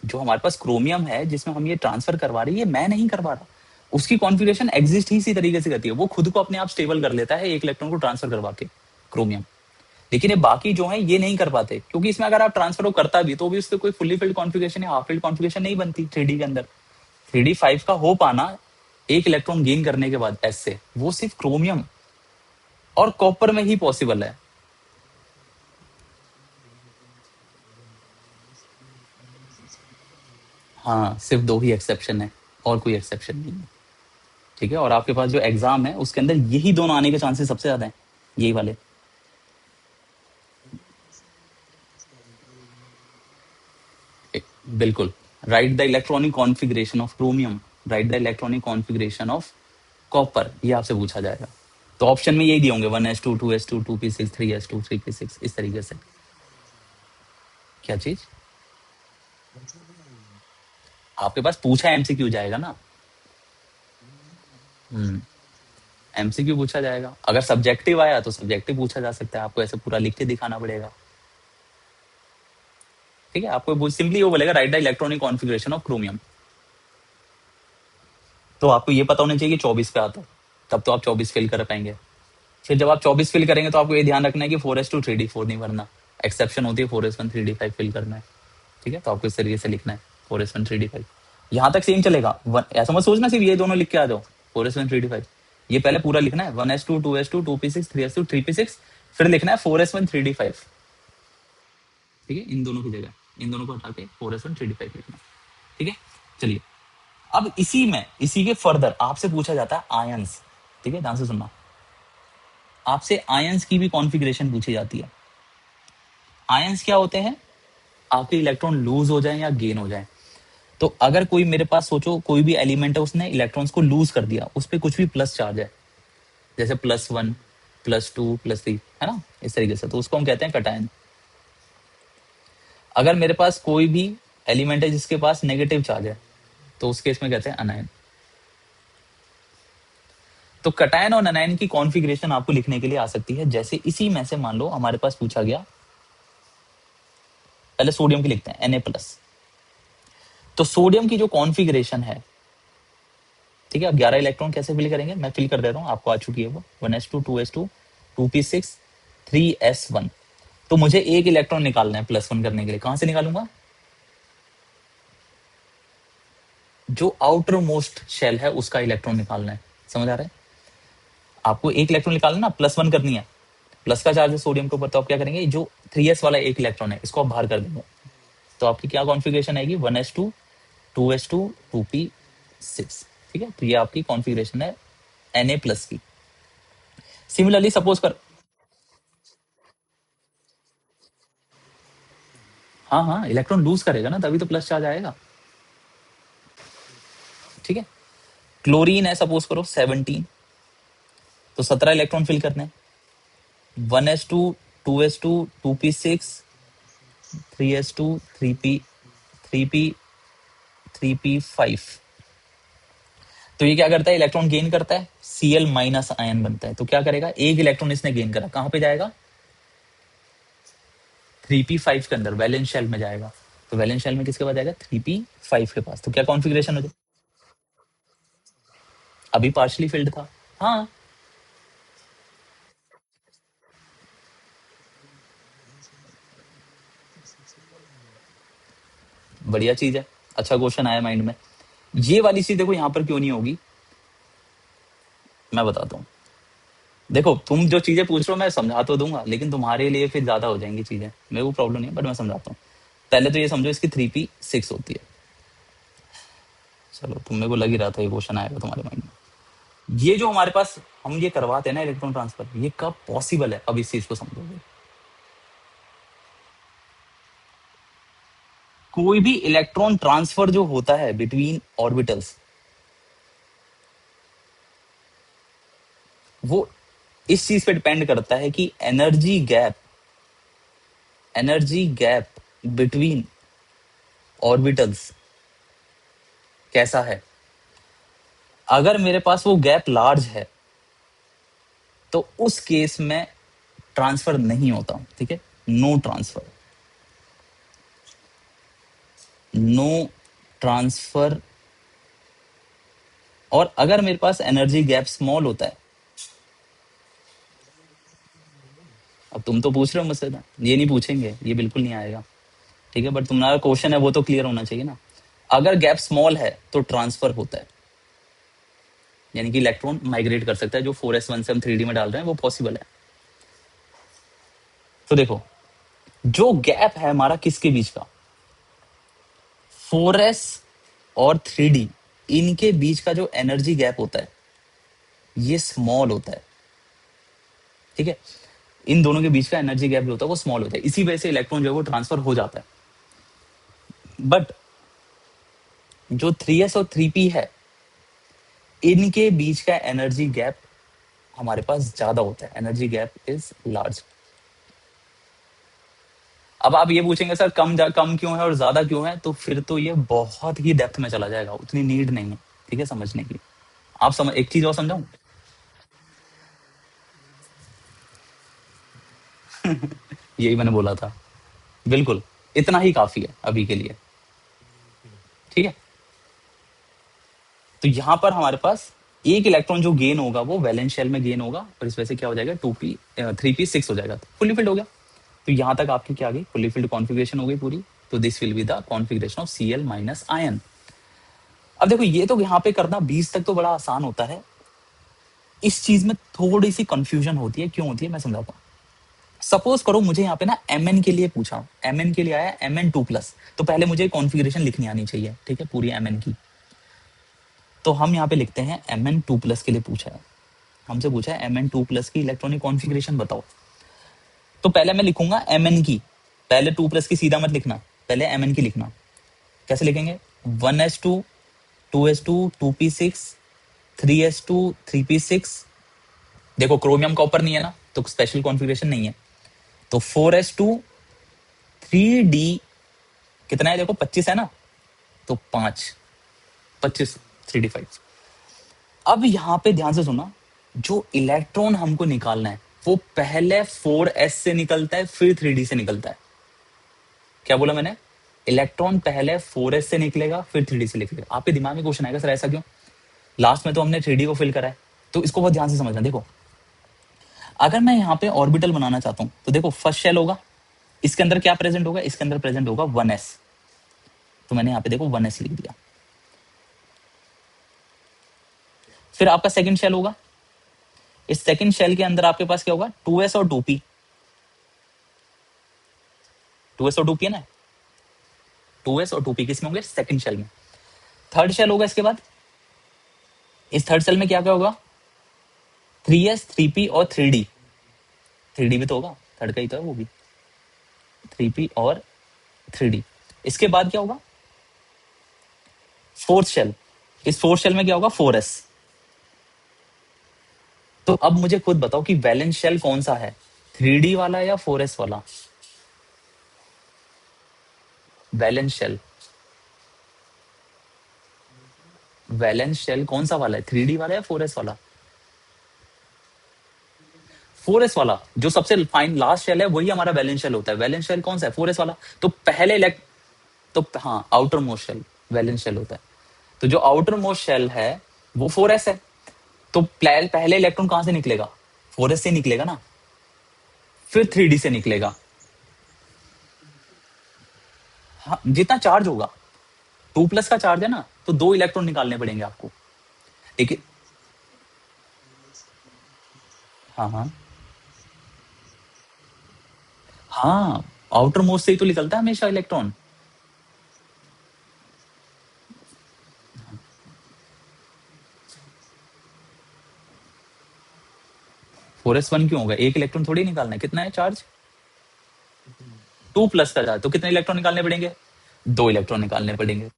S1: जो हमारे पास क्रोमियम है जिसमें हम ये ट्रांसफर करवा रहे हैं, ये मैं नहीं करवा रहा, उसकी कॉन्फ़िगरेशन एग्जिस्ट ही इसी तरीके से करती है, वो खुद को अपने आप स्टेबल कर लेता है एक इलेक्ट्रॉन को ट्रांसफर करवा के, क्रोमियम। लेकिन ये बाकी जो है ये नहीं कर पाते, क्योंकि इसमें अगर आप ट्रांसफर करता भी तो भी उससे कोई फुल्ली फिल्ड कॉन्फ़िगरेशन या हाफ फिल्ड कॉन्फ़िगरेशन नहीं बनती 3D के अंदर। 3D5 का हो पाना एक इलेक्ट्रॉन गेन करने के बाद एस से, वो सिर्फ क्रोमियम और कॉपर में ही पॉसिबल है। हाँ, सिर्फ दो ही एक्सेप्शन है, और कोई एक्सेप्शन नहीं है। ठीक है, और आपके पास जो एग्जाम है उसके अंदर यही दोनों आने के चांसेस सबसे ज्यादा हैं, यही वाले। बिल्कुल, right the electronic configuration of chromium. Right the electronic configuration of copper, ये आपसे पूछा जाएगा। तो ऑप्शन में यही दिए होंगे 1s2 2s2 2p6 3s2 3p6 इस तरीके से। क्या चीज? आपके पास पूछा एमसीक्यू जाएगा ना। एमसीक्यू पूछा जाएगा। अगर सब्जेक्टिव आया तो सब्जेक्टिव पूछा जा सकता है, आपको ऐसे पूरा लिख के दिखाना पड़ेगा। ठीक है, आपको सिंपली वो बोलेगा right the electronic configuration of chromium. तो आपको ये पता होना चाहिए कि 24 पे आता है, तब तो आप 24 फिल कर पाएंगे। फिर जब आप 24 फिल करेंगे तो आपको ये ध्यान रखना है कि 4s2 3d4 नहीं भरना, एक्सेप्शन होती है 4s1 3d5 फिल करना है। ठीक है, तो आपको इस तरीके से लिखना है 4s1 3d5। यहाँ तक सेम चलेगा। ऐसा मत सोचना सिर्फ ये दोनों लिख के आ जाओ 4s1 3d5, ये पहले पूरा लिखना है 1s2 2s2 2p6 3s2 3p6, फिर लिखना है 4s1 3d5। ठीक है, इन दोनों की जगह इन दोनों को हटा के 4s1 3d5 लिखना। ठीक है, चलिए अब इसी के फर्दर आपसे पूछा जाता है आयंस। ठीक है, ध्यान से सुनना, आपसे आयंस की भी कॉन्फ़िगरेशन पूछी जाती है। आयंस क्या होते हैं? आपके इलेक्ट्रॉन लूज हो जाए या गेन हो जाए। तो अगर कोई मेरे पास सोचो कोई भी एलिमेंट है, उसने इलेक्ट्रॉन्स को लूज कर दिया, उस पर कुछ भी प्लस चार्ज है, जैसे +1 +2 +3 है ना, इस तरीके से, तो उसको हम कहते हैं कटायन। अगर मेरे पास कोई भी एलिमेंट है जिसके पास नेगेटिव चार्ज है, तो उस केस में कहते हैं अनायन। तो कटायन और अनायन की कॉन्फ़िगरेशन आपको लिखने के लिए आ सकती है। जैसे इसी में से मान लो हमारे पास पूछा गया, पहले सोडियम की लिखते हैं Na+। तो सोडियम की जो कॉन्फ़िगरेशन है, ठीक है, अब 11 इलेक्ट्रॉन कैसे फिल करेंगे, मैं फिल कर देता हूँ, आपको आ चुकी है वो 1s2 2s2 2p6 3s1। तो मुझे एक इलेक्ट्रॉन निकालना है +1 करने के लिए, कहां से निकालूंगा? जो आउटर मोस्ट शेल है उसका इलेक्ट्रॉन निकालना है। समझ आ रहा है? आपको एक इलेक्ट्रॉन निकालना ना, +1 करनी है, प्लस का चार्ज है सोडियम के ऊपर, तो आप क्या करेंगे, जो 3s वाला एक इलेक्ट्रॉन है इसको आप बाहर कर देंगे। तो आपकी क्या कॉन्फ़िगरेशन आएगी, 1s2 2s2 2p6। ठीक है, तो ये आपकी कॉन्फ़िगरेशन है Na+ की। सिमिलरली सपोज कर, हाँ हाँ, इलेक्ट्रॉन लूज करेगा ना, तभी तो प्लस चार्ज आएगा। ठीक है, क्लोरीन है सपोज करो 17, तो 17 इलेक्ट्रॉन फिल करने हैं, 1s2 2s2 2p6 3s2 3p 3p 3p5। तो ये क्या करता है, इलेक्ट्रॉन गेन करता है, Cl- आयन बनता है। तो क्या करेगा, एक इलेक्ट्रॉन इसने गेन करा, कहां पे जाएगा, 3p5 के अंदर, वैलेंस शेल में जाएगा। तो वैलेंस शेल में किसके पास जाएगा, 3p5 के पास। तो क्या कॉन्फ़िगरेशन हो जाए, अभी पार्शली फिल्ड था। हाँ, बढ़िया चीज है, अच्छा क्वेश्चन आया माइंड में। ये वाली चीज देखो यहाँ पर क्यों नहीं होगी, मैं बताता हूँ। देखो तुम जो चीजें पूछ रहे हो मैं समझा तो दूंगा, लेकिन तुम्हारे लिए फिर ज्यादा हो जाएंगी चीजें, मेरे को प्रॉब्लम नहीं है, बट मैं समझाता हूँ। पहले तो ये समझो इसकी 3p6 होती है। चलो, तुम मेरे को लग ही रहा था ये क्वेश्चन आएगा तुम्हारे माइंड में। ये जो हमारे पास हम ये करवाते हैं ना इलेक्ट्रॉन ट्रांसफर, ये कब पॉसिबल है, अब इस चीज को समझोगे। कोई भी इलेक्ट्रॉन ट्रांसफर जो होता है बिटवीन ऑर्बिटल्स, वो इस चीज पे डिपेंड करता है कि एनर्जी गैप बिटवीन ऑर्बिटल्स कैसा है। अगर मेरे पास वो गैप लार्ज है तो उस केस में ट्रांसफर नहीं होता। ठीक है, नो ट्रांसफर, नो ट्रांसफर। और अगर मेरे पास एनर्जी गैप स्मॉल होता है, अब तुम तो पूछ रहे हो मुझसे ना, ये नहीं पूछेंगे, ये बिल्कुल नहीं आएगा। ठीक है, बट तुम्हारा क्वेश्चन है वो तो क्लियर होना चाहिए ना। अगर गैप स्मॉल है तो ट्रांसफर होता है, यानी कि इलेक्ट्रॉन माइग्रेट कर सकता है। जो 4s1 से हम 3D में डाल रहे हैं वो पॉसिबल है। तो देखो, जो गैप है हमारा किसके बीच का, 4s और 3D, इनके बीच का जो एनर्जी गैप होता है ये स्मॉल होता है। ठीक है, इन दोनों के बीच का एनर्जी गैप जो होता है वो स्मॉल होता है, इसी वजह से इलेक्ट्रॉन जो है वो ट्रांसफर हो जाता है। बट जो 3s और 3p है इनके बीच का एनर्जी गैप हमारे पास ज्यादा होता है, एनर्जी गैप इज लार्ज। अब आप ये पूछेंगे सर कम क्यों है और ज्यादा क्यों है, तो फिर तो ये बहुत ही डेप्थ में चला जाएगा, उतनी नीड नहीं है, ठीक है, समझने की। आप समझ, एक चीज और समझाऊं, यही मैंने बोला था, बिल्कुल इतना ही काफी है अभी के लिए, ठीक है। तो यहां पर हमारे पास एक इलेक्ट्रॉन जो गेन होगा वो वैलेंस शेल में गेन होगा, और इस वजह से क्या हो जाएगा, 2p 3p6 हो जाएगा, फुली फिल्ड हो गया। तो यहां तक आपकी क्या आ गई, फुली फिल्ड कॉन्फ़िगरेशन हो गई पूरी। तो this will be the configuration of Cl minus ion. अब देखो ये तो यहाँ पे करना 20 तक तो बड़ा आसान होता है, इस चीज में थोड़ी सी कंफ्यूजन होती है, क्यों होती है मैं समझाता हूँ। सपोज करो मुझे यहाँ पे ना Mn के लिए पूछा, Mn के लिए आया Mn2+, तो पहले मुझे कॉन्फ़िगरेशन लिखनी आनी चाहिए, ठीक है, पूरी Mn की। तो हम यहाँ पे लिखते हैं Mn2+ के लिए पूछा है, हमसे पूछा है Mn2+ की इलेक्ट्रॉनिक कॉन्फ़िगरेशन बताओ। तो पहले मैं लिखूंगा Mn की, पहले 2+ की सीधा मत लिखना, पहले Mn की लिखना। कैसे लिखेंगे, 1s2 2s2 2p6 3s2 3p6। देखो क्रोमियम कॉपर नहीं है ना, तो स्पेशल कॉन्फ़िगरेशन नहीं है। तो 4s2 3d, कितना है देखो 25 है ना, तो 5 25 3d5। अब यहां पे ध्यान से सुना, जो इलेक्ट्रॉन हमको निकालना है वो पहले 4s से निकलता है फिर 3d से निकलता है। क्या बोला मैंने, इलेक्ट्रॉन पहले 4s से निकलेगा फिर 3d से निकलेगा। आपके दिमाग में क्वेश्चन आएगा सर ऐसा क्यों, लास्ट में तो हमने 3d को फिल करा है। तो इसको बहुत ध्यान से समझना। देखो अगर मैं यहाँ पे ऑर्बिटल बनाना चाहता हूँ, तो देखो फर्स्ट शेल होगा, इसके अंदर क्या प्रेजेंट होगा, इसके अंदर प्रेजेंट होगा 1s। तो मैंने यहाँ पे देखो 1s लिख दिया। फिर आपका सेकंड शेल होगा, इस सेकंड शेल के अंदर आपके पास क्या होगा, 2s और 2p, 2s और 2p है ना, 2s और 2p किसमें होंगे, सेकंड शेल में। थर्ड शेल होगा इसके बाद, इस थर्ड शेल में क्या क्या होगा, 3s 3p और 3d, 3d भी तो होगा, थर्ड का ही तो है वो भी, 3p और 3d। इसके बाद क्या होगा, फोर्थ शेल, इस फोर्थ शेल में क्या होगा, 4s। तो अब मुझे खुद बताओ कि वैलेंस शेल कौन सा है, 3d वाला या 4s वाला, वैलेंस शेल, वैलेंस शेल कौन सा वाला है, 3d वाला या 4s वाला, 4s वाला जो सबसे फाइन लास्ट शेल है वही हमारा वैलेंस शेल होता है। वैलेंस शेल कौन सा है, 4s वाला। तो पहले तो हाँ outermost shell valence shell होता है। तो जो आउटर मोस्ट शेल है वो 4s है। तो पहले इलेक्ट्रॉन कहां से निकलेगा, 4s से निकलेगा ना, फिर 3d से निकलेगा। हाँ जितना चार्ज होगा, 2+ का चार्ज है ना, तो 2 इलेक्ट्रॉन निकालने पड़ेंगे आपको। लेकिन हाँ हाँ हाँ, आउटर मोस्ट से ही तो निकलता है हमेशा इलेक्ट्रॉन। 4s1 क्यों होगा, एक इलेक्ट्रॉन थोड़ी निकालना है, कितना है चार्ज, 2+ का चार्ज, तो कितने इलेक्ट्रॉन निकालने पड़ेंगे, 2 इलेक्ट्रॉन निकालने पड़ेंगे।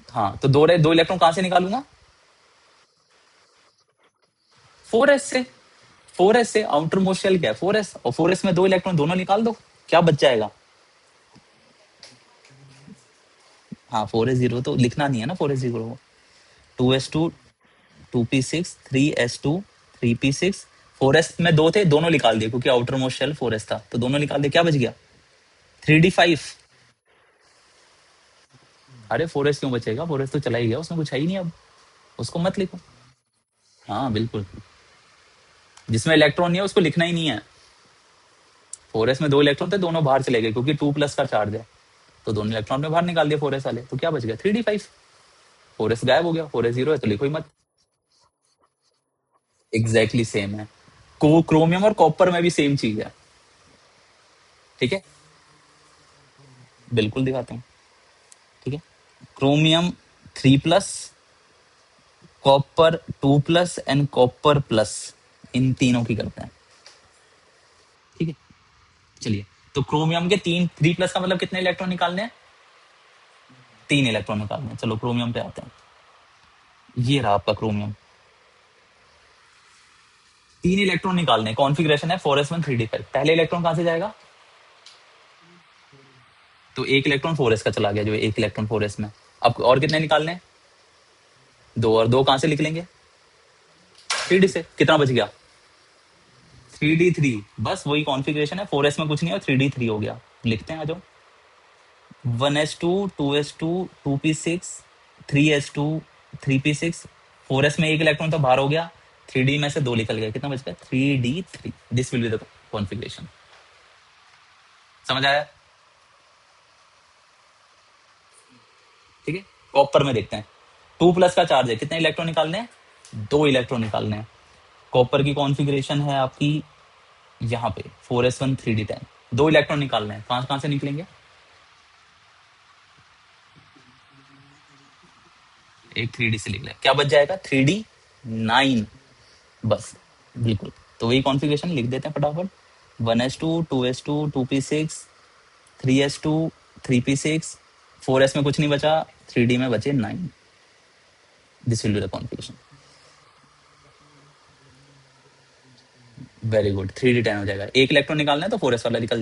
S1: हाँ तो दो इलेक्ट्रॉन कहां से निकालूंगा, 4s से, 4s से आउटर मोस्ट शेल क्या है, 4s, और 4s में 2 इलेक्ट्रॉन दोनों निकाल दो, क्या बच जाएगा। हाँ 4s0 तो लिखना नहीं है ना, 4s0 को 2s2 2p6 3s2 3p6, 4s में 2 थे दोनों निकाल दिए क्योंकि आउटर मोस्ट शेल 4s था, तो दोनों निकाल दिए, क्या बच गया, 3d5। अरे 4s क्यों बचेगा, 4s तो चला ही गया, उसमें कुछ है ही नहीं अब, उसको मत लिखो। हाँ बिल्कुल, जिसमें इलेक्ट्रॉन नहीं है उसको लिखना ही नहीं है। 4s में 2 इलेक्ट्रॉन थे दोनों बाहर चले गए क्योंकि 2+ का चार्ज है, तो दोनों इलेक्ट्रॉन में बाहर निकाल दिया 4s वाले, तो क्या बच गया, 3d5। 4s गायब हो गया, 4s0 है तो लिखो ही मत। एग्जैक्टली सेम है, को क्रोमियम और कॉपर में भी सेम चीज है, ठीक है, बिल्कुल दिखाता हूँ, ठीक है। Chromium 3+, copper 2+ and copper plus, इन तीनों की करते हैं, ठीक है। चलिए, तो क्रोमियम के 3+ का मतलब कितने इलेक्ट्रॉन निकालने हैं, 3 इलेक्ट्रॉन निकालने हैं। चलो क्रोमियम पे आते हैं, ये रहा आपका क्रोमियम। तीन इलेक्ट्रॉन निकालने, कॉन्फ़िगरेशन है 4s1 3d5। पहले इलेक्ट्रॉन कहां से जाएगा? तो एक इलेक्ट्रॉन 4s का चला गया, जो एक इलेक्ट्रॉन 4s में। अब और कितने निकालने हैं? दो, और दो कहां से निकलेंगे? 3d से। कितना बच गया? 3d3। बस वही कॉन्फ़िगरेशन है, 4s में कुछ नहीं है, 3d3 हो गया। लिखते हैं, आ जाओ। 1s2 2s2 2p6 3s2 3p6। 4s में एक इलेक्ट्रॉन तो बाहर हो गया, 3d में से दो निकल गया, कितना बच गया? 3d3। This will be the configuration. समझ आया? ठीक है। कॉपर में देखते हैं। 2+ का चार्ज है, कितने इलेक्ट्रॉन निकालने हैं? दो इलेक्ट्रॉन निकालने हैं। कॉपर की कॉन्फ़िगरेशन है आपकी यहाँ पे 4s1 3d10। दो इलेक्ट्रॉन निकालने हैं, कहां कहां से निकलेंगे? एक 3d से निकले, क्या बच जाएगा? 3d9। बस, बिल्कुल। तो वही कॉन्फ़िगरेशन लिख देते हैं फटाफट। 1s2 2s2 2p6 3s2 3p6। 4s में कुछ नहीं बचा, 3d में बचे 9। This will be the configuration. Very good, 3d10 हो जाएगा। एक इलेक्ट्रॉन निकालना है तो 4s वाला निकल